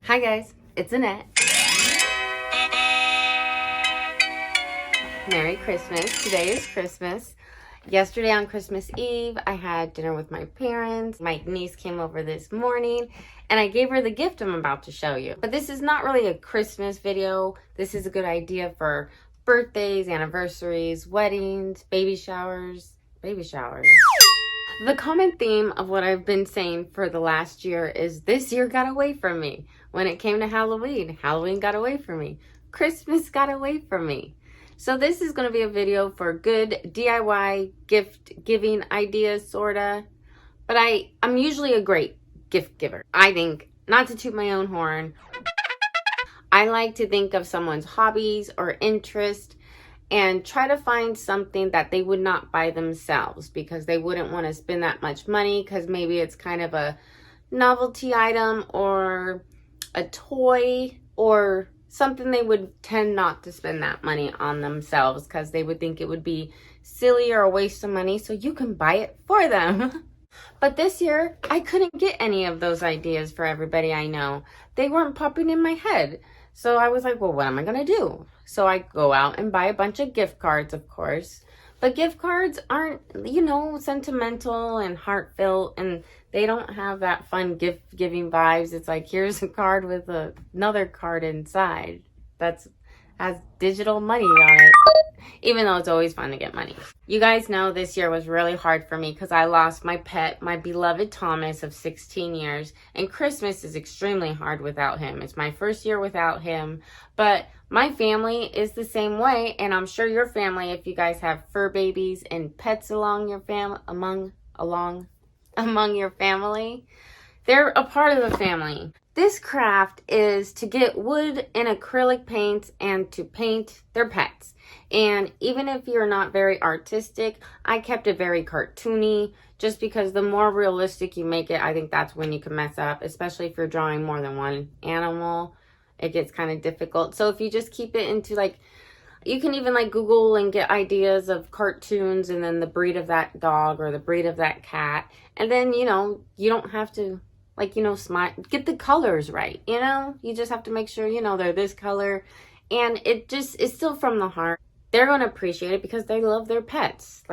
Hi guys, it's Annette. Merry Christmas. Today is Christmas. Yesterday on Christmas Eve, I had dinner with my parents. My niece came over this morning and I gave her the gift I'm about to show you. But this is not really a Christmas video. This is a good idea for birthdays, anniversaries, weddings, baby showers. The common theme of what I've been saying for the last year is this year got away from me. When it came to Halloween, Halloween got away from me. Christmas got away from me. So this is going to be a video for good DIY gift giving ideas, sorta. But I'm usually a great gift giver. I think, not to toot my own horn, I like to think of someone's hobbies or interest and try to find something that they would not buy themselves because they wouldn't want to spend that much money because maybe it's kind of a novelty item or a toy or something they would tend not to spend that money on themselves because they would think it would be silly or a waste of money, so you can buy it for them. But this year, I couldn't get any of those ideas for everybody I know. They weren't popping in my head. So I was like, well, what am I going to do? So I go out and buy a bunch of gift cards, of course. But gift cards aren't, sentimental and heartfelt, and they don't have that fun gift-giving vibes. It's like, here's a card with another card inside that has digital money on it, even though it's always fun to get money. You guys know this year was really hard for me because I lost my pet, my beloved Thomas of 16 years, and Christmas is extremely hard without him. It's my first year without him, but my family is the same way, and I'm sure your family, if you guys have fur babies and pets among your family, they're a part of the family. This craft is to get wood and acrylic paints and to paint their pets. And even if you're not very artistic, I kept it very cartoony just because the more realistic you make it, I think that's when you can mess up, especially if you're drawing more than one animal. It gets kind of difficult. So if you just keep it into you can even Google and get ideas of cartoons and then the breed of that dog or the breed of that cat. And then, you don't have to smile, get the colors right, you just have to make sure, they're this color, and it just is still from the heart. They're going to appreciate it because they love their pets.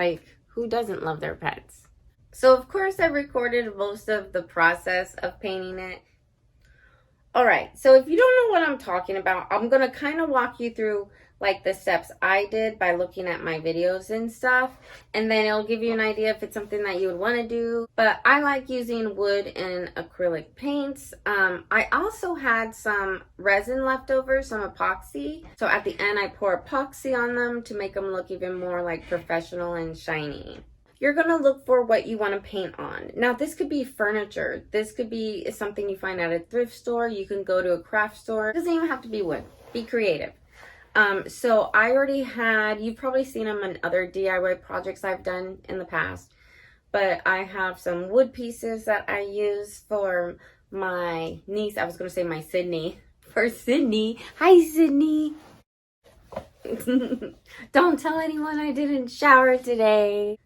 Who doesn't love their pets? So of course I recorded most of the process of painting it. All right, so if you don't know what I'm talking about, I'm going to kind of walk you through the steps I did by looking at my videos and stuff, and then it'll give you an idea if it's something that you would want to do. But I like using wood and acrylic paints. I also had some resin leftovers, some epoxy. So at the end, I pour epoxy on them to make them look even more professional and shiny. You're going to look for what you want to paint on. Now, this could be furniture. This could be something you find at a thrift store. You can go to a craft store. It doesn't even have to be wood. Be creative. So I already had, you've probably seen them in other DIY projects I've done in the past, but I have some wood pieces that I use for my niece. I was going to say my Sydney. For Sydney. Hi, Sydney. Don't tell anyone I didn't shower today.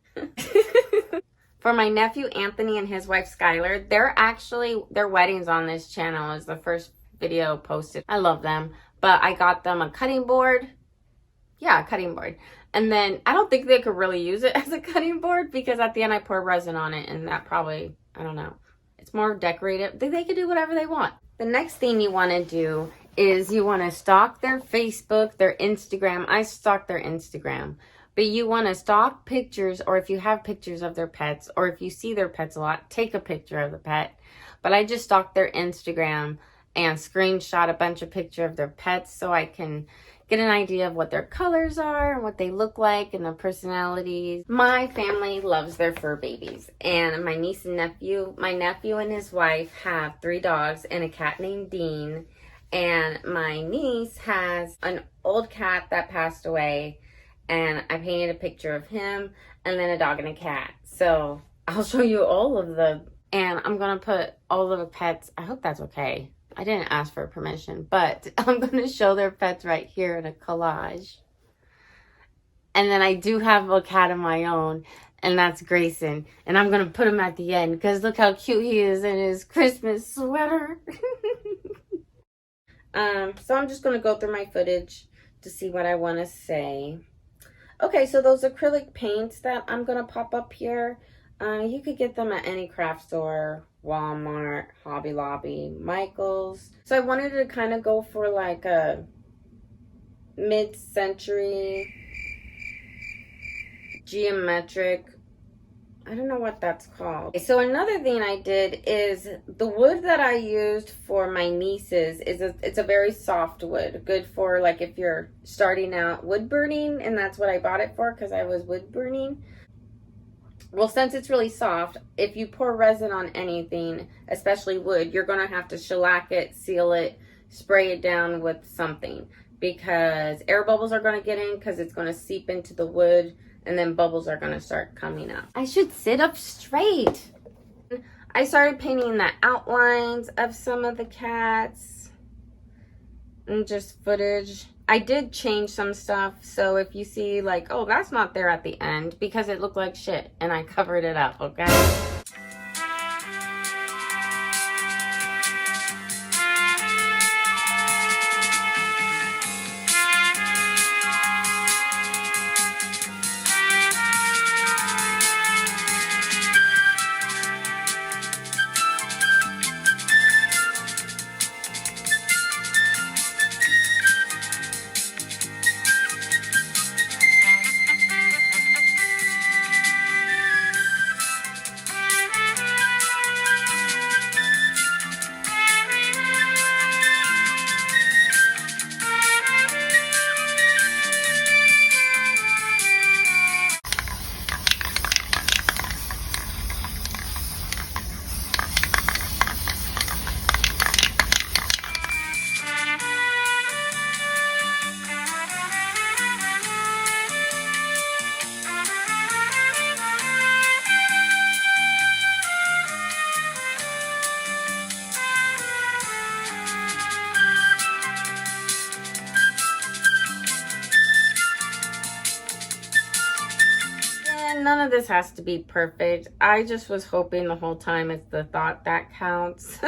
For my nephew Anthony and his wife Skylar, their wedding's on this channel is the first video posted. I love them. But I got them a cutting board. Yeah, a cutting board. And then I don't think they could really use it as a cutting board because at the end I pour resin on it and that probably, I don't know. It's more decorative. They can do whatever they want. The next thing you want to do is you want to stalk their Facebook, their Instagram. I stalk their Instagram. But you want to stalk pictures, or if you have pictures of their pets, or if you see their pets a lot, take a picture of the pet. But I just stalked their Instagram and screenshot a bunch of pictures of their pets so I can get an idea of what their colors are and what they look like and their personalities. My family loves their fur babies, and my niece and nephew, my nephew and his wife have 3 dogs and a cat named Dean, and my niece has an old cat that passed away, and I painted a picture of him and then a dog and a cat. So I'll show you all of them, and I'm gonna put all of the pets. I hope that's okay. I didn't ask for permission, but I'm going to show their pets right here in a collage. And then I do have a cat of my own, and that's Grayson. And I'm going to put him at the end because look how cute he is in his Christmas sweater. So I'm just going to go through my footage to see what I want to say. Okay, so those acrylic paints that I'm going to pop up here, you could get them at any craft store, Walmart, Hobby Lobby, Michael's. So I wanted to kind of go for like a mid-century geometric, I don't know what that's called. So another thing I did is the wood that I used for my nieces it's a very soft wood, good for like if you're starting out wood burning, and that's what I bought it for because I was wood burning. Well, since it's really soft, if you pour resin on anything, especially wood, you're going to have to shellac it, seal it, spray it down with something, because air bubbles are going to get in because it's going to seep into the wood, and then bubbles are going to start coming up. I should sit up straight. I started painting the outlines of some of the cats and just footage. I did change some stuff, so if you see like, oh, that's not there at the end because it looked like shit and I covered it up, okay? None of this has to be perfect. I just was hoping the whole time it's the thought that counts.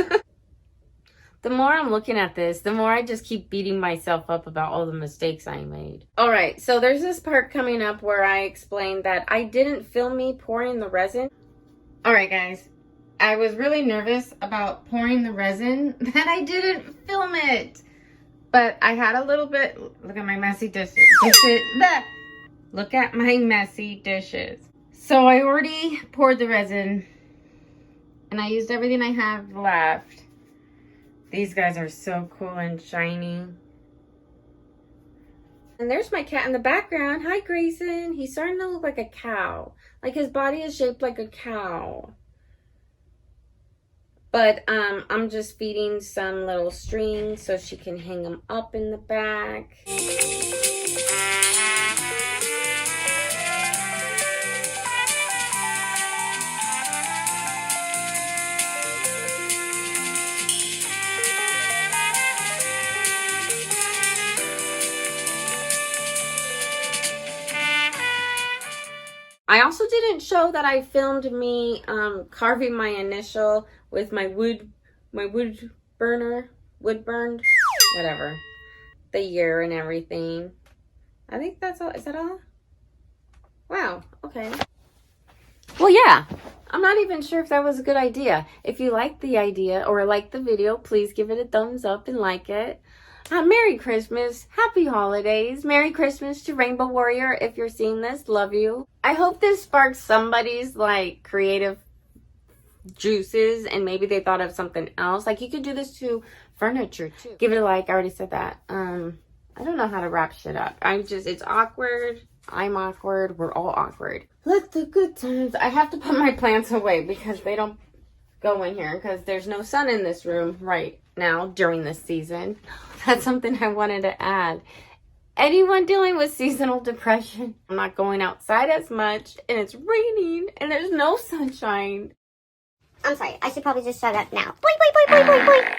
The more I'm looking at this, the more I just keep beating myself up about all the mistakes I made. All right, so there's this part coming up where I explained that I didn't film me pouring the resin. All right, guys, I was really nervous about pouring the resin that I didn't film it. But I had a little bit, look at my messy dishes. Look at my messy dishes. So I already poured the resin and I used everything I have left. These guys are so cool and shiny. And there's my cat in the background. Hi, Grayson. He's starting to look like a cow. Like his body is shaped like a cow. But I'm just feeding some little strings so she can hang them up in the back. I also didn't show that I filmed me carving my initial with my wood burned, whatever, the year and everything. I think that's all. Is that all? Wow, okay. Well, yeah, I'm not even sure if that was a good idea. If you liked the idea or liked the video, please give it a thumbs up and like it. Merry Christmas, Happy Holidays, Merry Christmas to Rainbow Warrior. If you're seeing this, love you. I hope this sparks somebody's like creative juices and maybe they thought of something else. Like you could do this to furniture too. Give it a like. I already said that. I don't know how to wrap shit up. It's awkward. I'm awkward. We're all awkward. Let the good times. I have to put my plants away because they don't go in here because there's no sun in this room right now during this season. That's something I wanted to add. Anyone dealing with seasonal depression, I'm not going outside as much and it's raining and there's no sunshine. I'm sorry, I should probably just shut up now. Boing, boing, boing, boing, boing, boing.